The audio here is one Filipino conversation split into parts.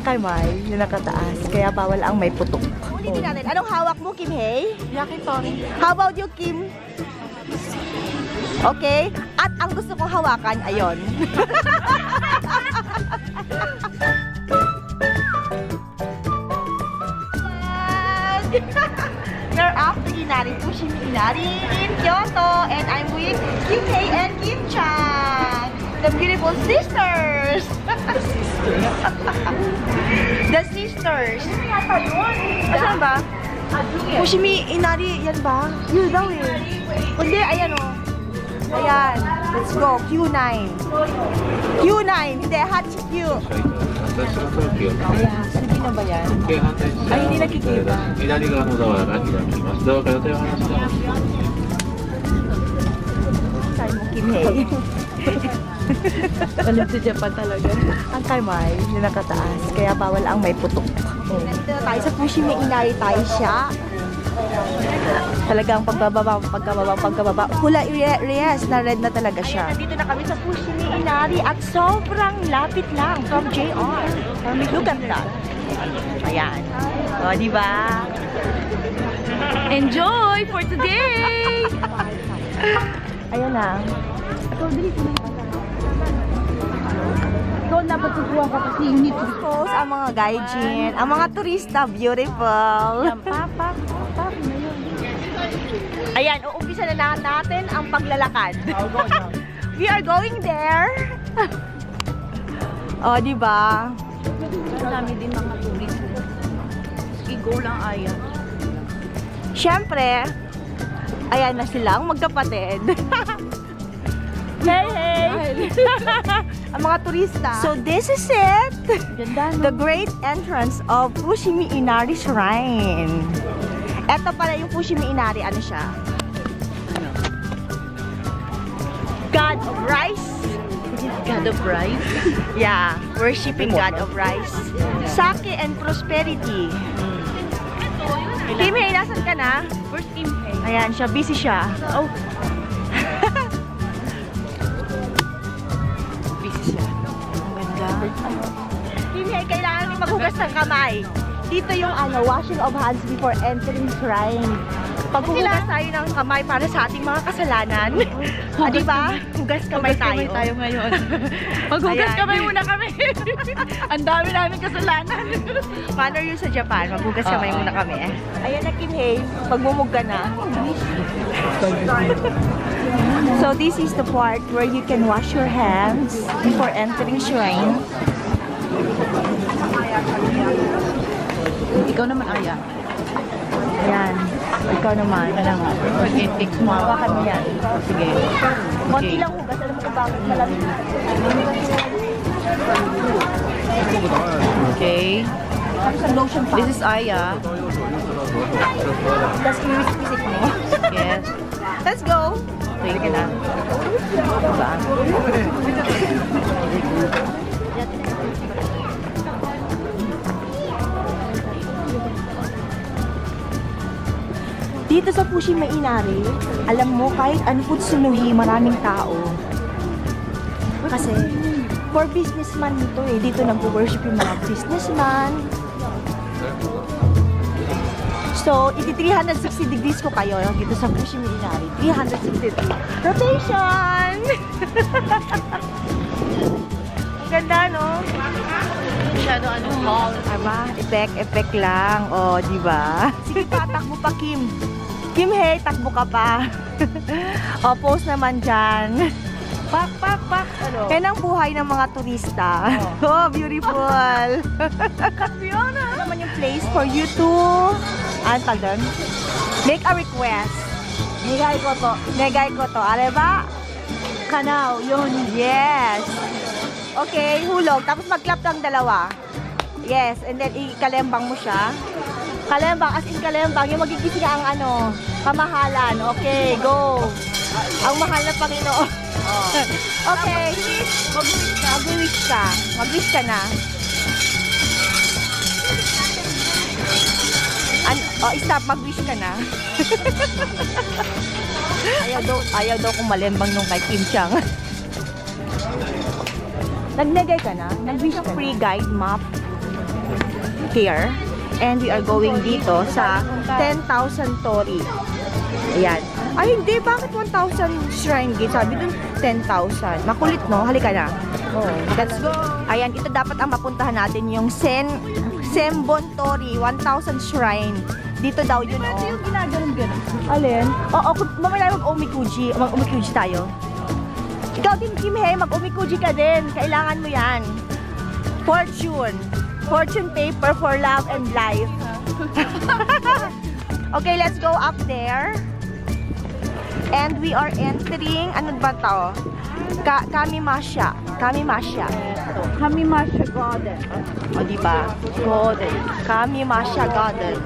kamay, yung nakataas. Kaya bawal ang may putok. Ulitin natin. Anong hawak mo, Kim Hae? Yakitori. How about you, Kim? Okay? At ang gusto kong hawakan, ayon. We're after Inari, Fushimi Inari in Kyoto, and I'm with Kim Hae and Kim Chang, the beautiful sisters. The sisters. Asan ba? Fushimi Inari, yan ba? Yun daw eh. Hindi, ayan o. Ayan. Let's go. Q9. Q9. Hindi, Hachi Q. Ayan. Sige na ba yan? Ay, hindi nakikita. Saan mo, Kim Hae? Alam sa Japan talaga. Ang kamay, yung nakataas. Kaya bawal ang may putok. Nandito tayo sa Fushimi Inari tayo siya. Talagang pagkababa. Hula Reyes na red na talaga siya. Nandito na kami sa Fushimi Inari at sobrang lapit lang from JR. Look at that. Ayan. O, diba? Enjoy for today! Ayan na. Ikaw dapat kukuha ka kasi you need to Post ang mga gaijin, ang mga turista, beautiful. papak. Ayan, uumpisa na natin ang paglalakad. We are going there. O, diba? Marami din mga tourist. Go lang aya. Siyempre, ayan na silang magkapatid. Hey, hey! Ang mga turista. So, this is it. Ganda, no? The great entrance of Fushimi Inari Shrine. Ito pala yung Fushimi Inari. Ano siya? God of Rice. God of Rice. Yeah, worshiping God of Rice. Sake and prosperity. Kim Hae, nasan ka na? First Kim Hae. Ayan siya, busy siya. Oh. Busy siya. Ang ganda. Kim Hae, kailangan may maghugas ng kamay. Dito yung washing of hands before entering shrine. Paghugas tayo ng kamay para sa ating mga kasalanan. Diba? Hugas kamay tayo. Hugas kamay tayo ngayon. Maghugas kamay muna kami. Ang dami namin kasalanan. Paano yun sa Japan? Maghugas kamay muna kami. Ayan na, Kim Hae. Pagmumug ka na. So this is the part where you can wash your hands before entering shrine. Ikaw naman, Aya. Ayan. Ikaw naman. Okay, takes mo. Hawakan mo yan. Sige. Konti lang hugas. Alam mo kung bakit malamig. Okay. Tapos ang lotion pa. This is Aya. Tapos iwisik mo. Yes. Let's go! Sige ka na. Diba? Dito sa Fushimi Inari, alam mo, kahit ano po sunuhi, maraming tao. Kasi, for businessman nito eh. Dito nag-worship yung mga businessman. So, iti-360 degrees ko kayo dito sa Fushimi Inari. 360 degrees. Rotation! Ang ganda, no? Masyado hall. Aba, effect lang. O, diba? Sige pa, takbo pa, Kim. Kim Hae, takbo ka pa. O, post naman dyan. Pak. Ano? Yan ang buhay ng mga turista. Oh, beautiful. Fiona! Ano naman yung place for you to, doon? Make a request. Negay ko to. Alam ba? Kanaw, yun. Yes. Okay, hulog. Tapos mag-clap lang dalawa. Yes, and then ikalembang mo siya. Kalembang, as in kalembang. Yung magigising ang kamahalan. Okay, go. Ang mahal na Panginoon. Oh. Okay. Mag-wish ka na. Stop. Mag-wish ka na. ayaw daw kung malembang nung kay Kim Chang. Nagnegay ka na? Nag-wish ka na? Free guide map. here. And we are going dito sa 10,000 tori. Ayan. Ay, hindi. Bakit 1,000 shrine gate? Sabi dun, 10,000. Makulit, no? Halika na. Oh, let's go. Ayan, ito dapat ang mapuntahan natin, yung Sembon Tori, 1,000 shrine. Dito daw yun, oh. Ito yung ginaganon-ganon. Alin? Oo, mamaya mag-omikuji. Mag-omikuji tayo. Ikaw din, Kim Hei, mag-omikuji ka din. Kailangan mo yan. Fortune. Fortune paper for love and life. Okay, let's go up there. And we are entering, ano ba to? Kamimasha. Kamimasha. Kamimasha Garden. O, diba? Garden. Kamimasha Garden.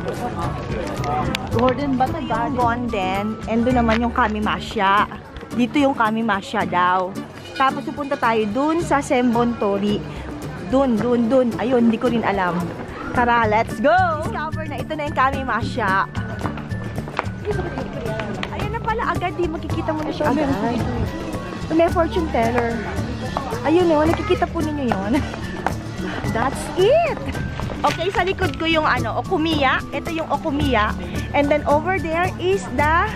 Gordon ba ito? Garden. And doon naman yung Kamimasha. Dito yung Kamimasha daw. Tapos pupunta tayo dun sa Sembon Tori. Dun. Ayun, hindi ko rin alam. Tara, let's go! Discover na ito na yung Kamimasha. Ayan na pala, agad. Di makikita mo na siya agad. May fortune teller. Ayun o, nakikita po ninyo yun. That's it! Okay, sa likod ko yung Okumiya. Ito yung Okumiya. And then over there is the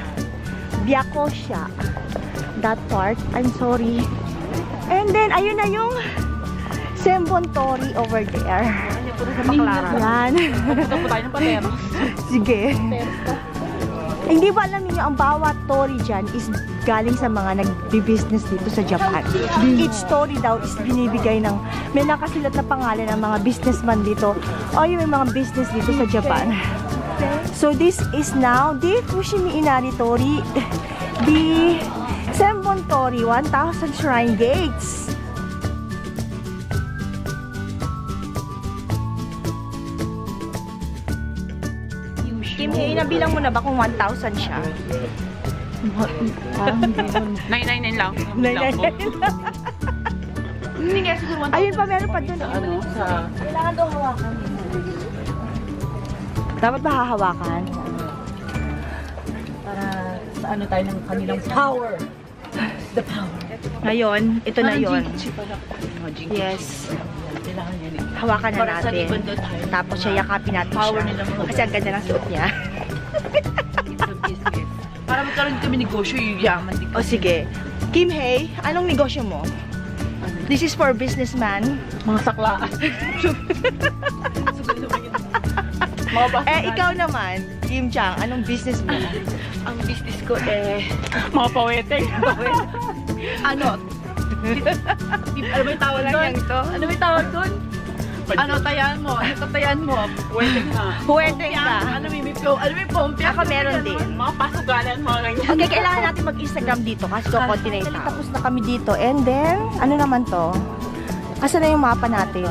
Byakosha. That part, I'm sorry. And then, ayun na yung Sembon Tori over there. Yan. Ito po tayo ng patero. Sige. Hindi ba alam niyo ang bawat tori dyan is galing sa mga nagbi-business dito sa Japan. Each story daw is binibigay ng, may nakasulat na pangalan ng mga businessman dito. O yung may mga business dito sa Japan. So this is now the Fushimi Inari Tori. The Sembon Tori 1,000 Shrine Gates. Kim Hei, nabilang mo na ba kung 1,000 siya? 999 lang. 999 lang. Hindi nga siguro 1,000. Ayun pa, meron pa dun. Kailangan daw hawakan. Dapat ba hahawakan? Para sa ano tayo ng kanilang power. The power. Ngayon, ito na yun. Yes. Yes. Hawakan na natin. Tapos siya yakapin natin siya. Kasi ang ganda ng suot niya. Para magkaroon kami negosyo, yung yaman. O sige. Kim Hei, anong negosyo mo? This is for businessman. Mga saklaan. Ikaw naman, Kim Chang, anong business mo? Ang business ko mga pawete. Ano? Ano ba yung tawag doon? Ano ba yung tawag doon? Ano tayaan mo? Ano tatayaan mo? Huweteng ka. Huweteng ka. Ano may pompi? Ako meron din. Mga pasugalan, mga ganyan. Okay, kailangan natin mag-Instagram dito kasi kukunti na yung tao. Tapos na kami dito. And then, ano naman to? Asa na yung mapa natin?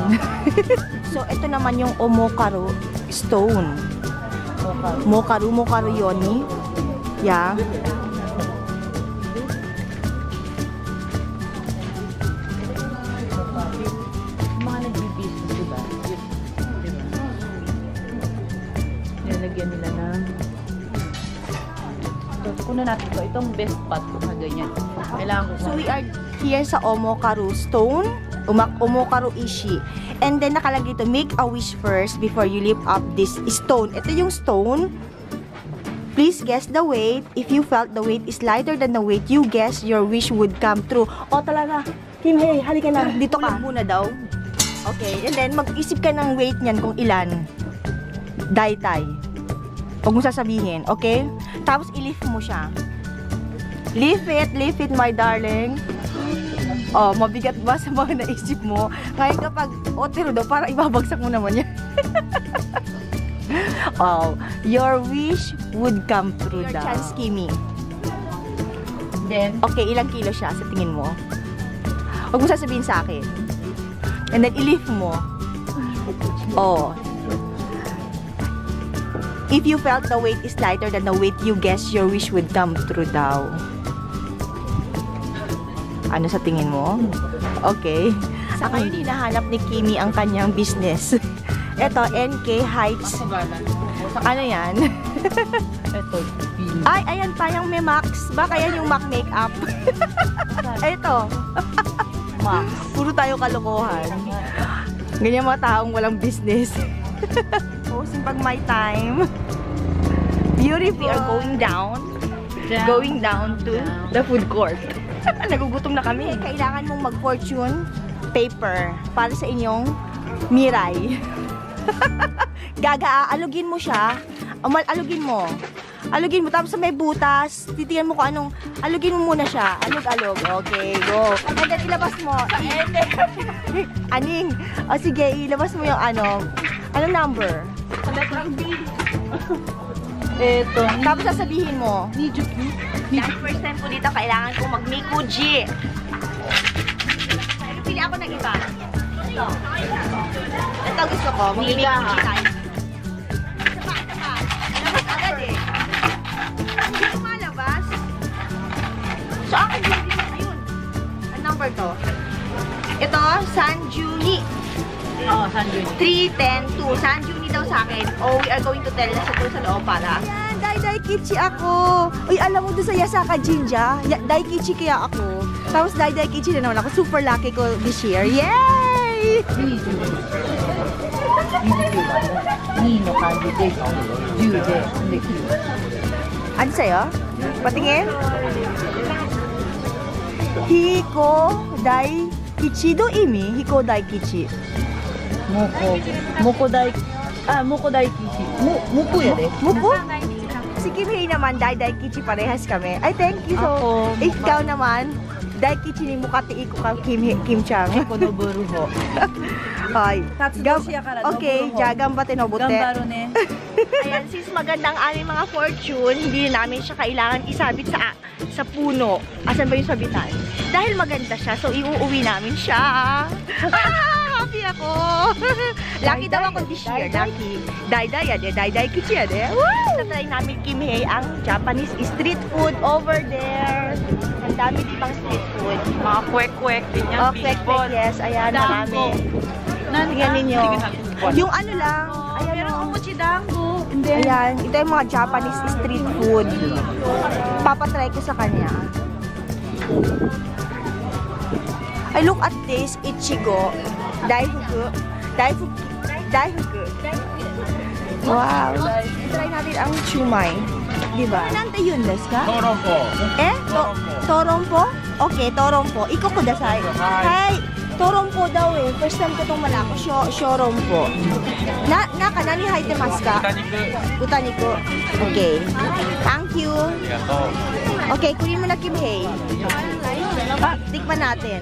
So, ito naman yung Omokaru Stone. Mokaru Yoni. Yeah. Mga nag-business, diba? Nilagyan nila ng kunin natin ito. Itong best spot ko na ganyan. Kailangan ko. So, we are here sa Omokaru Stone. Omokaru Ishi. And then, nakalagay ito, make a wish first before you lift up this stone. Ito yung stone. Please guess the weight. If you felt the weight is lighter than the weight you guess, your wish would come true. O, talaga. Kim Hei, halika na. Dito ka. Muna daw. Okay. And then, mag-isip ka ng weight niyan kung ilan. Daitay. Huwag mo sasabihin. Okay? Tapos, i-lift mo siya. Lift it, my darling. Oh, mabigat ba sa mga naisip mo? Ngayon kapag otero daw, para ibabagsak mo naman yan. Oh, your wish would come true daw. Your chance, Kimi. Then, okay, ilang kilo siya sa tingin mo? Huwag mo sasabihin sa akin. And then, i-lift mo. Oh. If you felt the weight is lighter than the weight you guess, your wish would come true daw. Ano sa tingin mo? Okay. Ako hindi nahanap ni Kimi ang kanyang business. Ito, NK Heights. Ano yan? ito. Ay, ayan pa yung may Max. Baka yan yung MAC makeup. Ito. Max. Puro tayo kalokohan. Ganyan mga taong walang business. Posing pag my time. Beautiful. We are going down. Going down to the food court. Nagugutom na kami. Kailangan mong mag-fortune paper para sa inyong miray. Alugin mo siya. Alugin mo. Alugin mo. Tapos may butas. Titingnan mo kung anong... Alugin mo muna siya. Alug-alug. Okay, go. And then ilabas mo. Aning. O sige, ilabas mo yung ano. Anong number? Eto. Tapos sasabihin mo. Dahil first time po dito, kailangan kong mag-mikuji. Pili ako ng iba. Ito gusto ko. Mag-mikuji tayo. Isa pa. Labas agad eh. Hindi ko malabas. So, akin yun. Ang number to? Ito, Sanjuni. Oo, Sanjuni. 3-10-2. Sanjuni daw sa akin. Oh, we are going to tell na sa loob para. Yan, Daikichi ako. Uy, alam mo doon sa Yasaka Jinja, Daikichi kaya ako. Tapos Daikichi na naman ako. Super lucky ko this year. Yay! Ano sa'yo? Patingin? Hiko Daikichi do imi? Hiko Daikichi. Muko Daikichi. Muko ya de. Muko? Si Kim Hei naman, Daikichi parehas kami. Ay, thank you so. Ako, Ikaw naman, Daikichi ni Mukati Iko ka Kim Chang. Konoboru ho. Ay. Okay, gambate no bote. Gambaro ne. Ayan, since magandang aming mga fortune, hindi namin siya kailangan isabit sa puno. Asan ba yung sabitan? Dahil maganda siya, so iuuwi namin siya. Happy ako. Lucky daw ako this year. Lucky. Daikichi ya de. Woo! Tatry namin Kim Hei ang Japanese street food over there. Ang dami ditang street food. Mga kwek-kwek. Oh, kwek-kwek, yes. Ayan, marami. Tingnan ninyo. Yung ano lang. Ayan, meron oh. Omochidango. Ayan, ito yung mga Japanese street food. Papatry ko sa kanya. I look at this, Ichigo. Daifuku. Wow. Try natin ang chumai. Diba? Nante yun desu ka? Torompo. Eh? Torompo? Okay, torompo. Iko kudasai. Hi. Torompo daw eh. First time ko itong malako. Shorompo. Nani haitemasu ka? Utaniku. Okay. Thank you. Okay, kunin mo na Kim Hei. Tikman natin.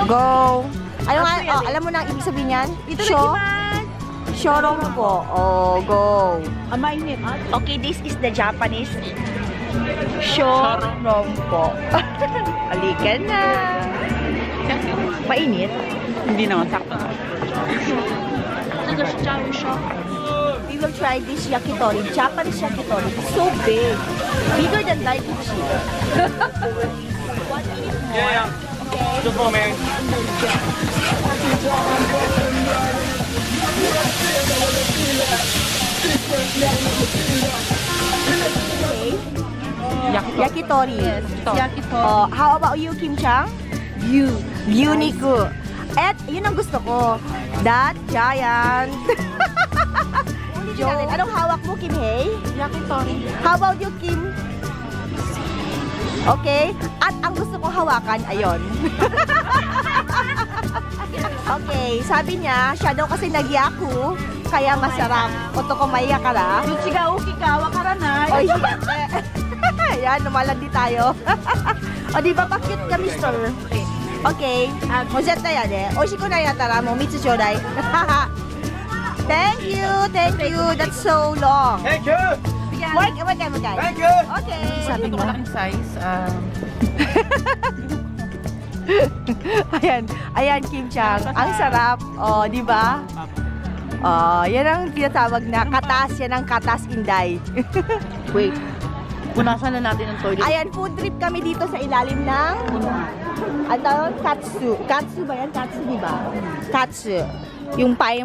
Go. Alam mo na ang ibig sabihin yan? Shorompo. Oh, go. Mainit. Okay, this is the Japanese shorompo. Halika na. Mainit? Hindi naman, sakto. We will try this yakitori. Japanese yakitori. It's so big. Bigger than Daikichi. Yeah. Just for me. Yakitori. Yes, yakitori. Oh, how about you, Kim Chang? Uniku. At yun ang gusto ko. That giant. Anong hawak mo, Kim Hei? Yakitori. How about you, Kim? Okay. At ang gusto kong hawakan, ayon. Okay. Sabi niya, siya daw kasi nagyaku, kaya masarap. Otoko maiya kara. Yuchiga uki ka, wakaranai. Oy, ayan, lumalandi tayo. O, di ba pa cute ka, mister? Okay. Mozet na yan eh. Oishiko na yatara mo, mitsu chodai. Thank you. That's so long. Thank you. Magay. Thank you. Okay. Sabi mo malaking size. Ayan, Kim Chang. Ang sarap. Oh, di ba? Oh, yan ang tinatawag na katas. Yan ang katas inday. Wait. Punasan na natin ang toilet. Ayan, food trip kami dito sa ilalim ng ano, katsu. Katsu ba yan? Katsu, di ba? Katsu. Yung pine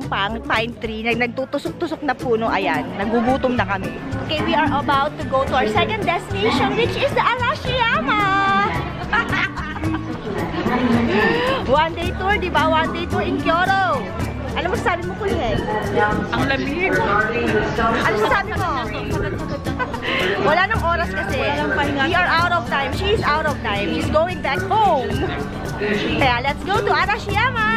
tree, nagtutusok-tusok na puno, ayan. Nagugutom na kami. Okay, we are about to go to our second destination, which is the Arashiyama. One day tour, di ba? One day tour in Kyoto. Ano mo sabi Ang lamig. Ano sabi mo? Wala nang oras kasi. We are out of time. She is out of time. She's going back home. Kaya let's go to Arashiyama!